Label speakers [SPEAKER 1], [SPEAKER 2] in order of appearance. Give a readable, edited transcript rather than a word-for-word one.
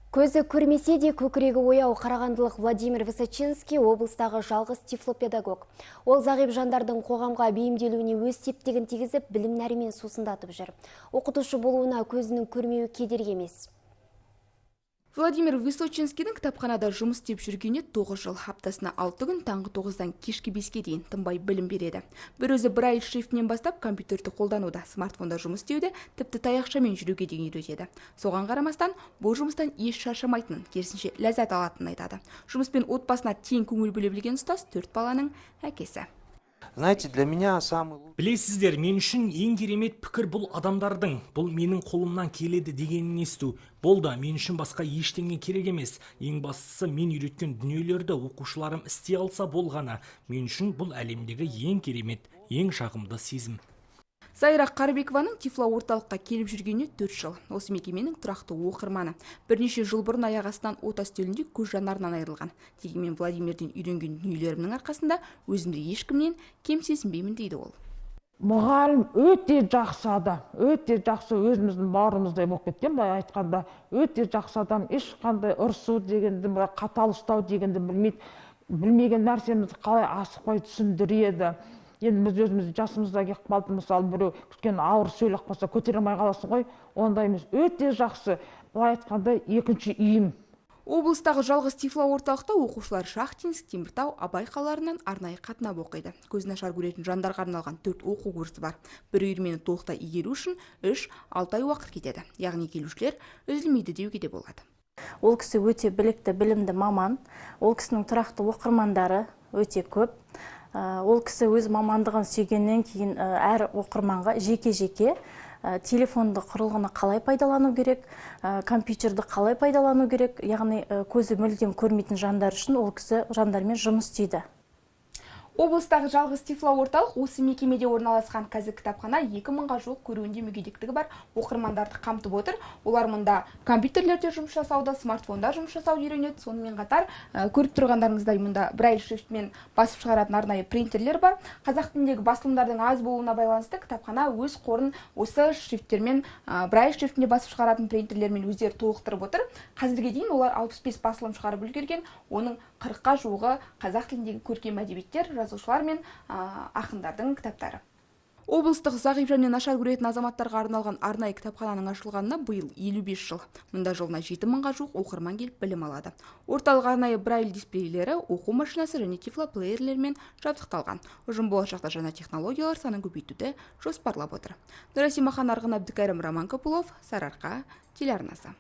[SPEAKER 1] Көзі көрмесе де көкірегі ояу қарағандылық Владимир Высочинский облыстағы жалғыз тифлопедагог. Ол зағип жандардың қоғамға бейімделуіне өз септігін тигізіп, білім нәрімен сусындатып жүр. Оқытушы болуына көзінің көрмеуі кедергі емес.
[SPEAKER 2] Владимир Высочинскийдің кітапханада жұмыс істеп жүргеніне 9 жыл. Аптасына 6 күн таңғы 9-дан кешкі 5-ке дейін тынбай білім береді. Бір өзі Брайль шрифтінен бастап компьютерді қолдануда, смартфонда жұмыс істеуді, тіпті таяқшамен жүруге дейін үйретеді. Соған қарамастан, бұл жұмыстан еш шаршамайтынын, керісінше ләззат алатынын айтады. Жұмыспен отбасына тең көңіл бөле білген ұстаз 4 баланың әкесі.
[SPEAKER 3] Знаете, для меня самый...
[SPEAKER 4] Білесіздер, мен үшін ең керемет пікір бұл адамдардың, бұл менің қолымнан келеді дегенін есту. Болды, мен үшін басқа ештеңе керек емес. Ең бастысы мен үйреткен дүниелерді оқушыларым істей алса болғаны. Мен үшін бұл әлемдегі ең керемет, ең жағымды сезім.
[SPEAKER 2] Сайра Қарбекованың Тифло орталыққа келіп жүргеніне 4 жыл. Осы мекеменің тұрақты оқырманы. Бірнеше жыл бұрын аяқ астынан ота үстелінде көз жанарынан айырылған. Дегенмен Владимирден үйренген дүниелерімнің арқасында өзімді ешкімнен кем сезінбеймін дейді ол.
[SPEAKER 5] Мұғалім өте жақсы адам, өте жақсы, өзіміздің бауырымыздай болып кеткен, былай айтқанда, өте жақсы адам, ешқандай ұрсу дегенді, қатал ұстау дегенді білмейді, білмеген нәрсемізді қалай асықпай түсіндіреді. Енді біз өзіміз жасымызда келіп қалды, мысалы біреу кішкене ауыр сөйлеп қалса көтере алмай қаласың ғой, ондай емес, өте жақсы, былай айтқанда екінші үйім.
[SPEAKER 2] Облыстағы жалғыз Тифло орталықта оқушылар Шахтинск, Теміртау, Абай қалаларынан арнайы қатынап оқиды. Көз нашар көретін жандарға арналған 4 оқу курсы бар. Бір үйірмені толықтай игеру үшін 3-6 ай уақыт кетеді. Яғни келушілер үзілмейді деуге де болады.
[SPEAKER 6] Ол кісі өте білікті, білімді маман. Ол кісінің тұрақты оқырмандары өте көп. Ол кісі өз мамандығын сүйгеннен кейін әр оқырманға жеке-жеке телефонды құрылғыны қалай пайдалану керек, компьютерді қалай пайдалану керек, яғни көзі мүлдем көрмейтін жандар үшін ол кісі жандармен жұмыс істейді.
[SPEAKER 2] Облыстағы жалғыз Тифло орталық осы мекемеде орналасқан. Қазір кітапхана 2000-ға жуық көруінде мүгедектігі бар оқырмандарды қамтып отыр. Олар мұнда компьютерлерде жұмыс жасауды, смартфонда жұмыс жасауды үйренеді. Сонымен қатар көріп тұрғандарыңыздай мұнда Брайль шрифтімен басып шығаратын арнайы принтерлер бар. Қазақ тіліндегі басылымдардың аз болуына байланысты кітапхана өз қорын осы шрифттермен, Брайль шрифтінде басып шығаратын принтерлермен өздері толықтырып отыр. Қазірге дейін олар 65 басылым шығарып үлгерген. Оның 40-қа жуығы қазақ тіліндегі көркем әдебиеттер, жазушылар мен ақындардың кітаптары. Облыстық зағип және нашар көретін азаматтарға арналған арнайы кітапхананың ашылғанына биыл 55 жыл. Мұнда жылына 7000-ға жуық оқырман келіп білім алады. Орталық арнайы Брайль дисплейлері, оқу машинасы және Тифло плеерлермен жабдықталған. Ұжым болашақта жаңа технологиялар санын көбейтуді жоспарлап отыр. Нұрасима Хан, Арғын Әбдікәрім, Роман Копылов, Сарыарқа телеарнасы.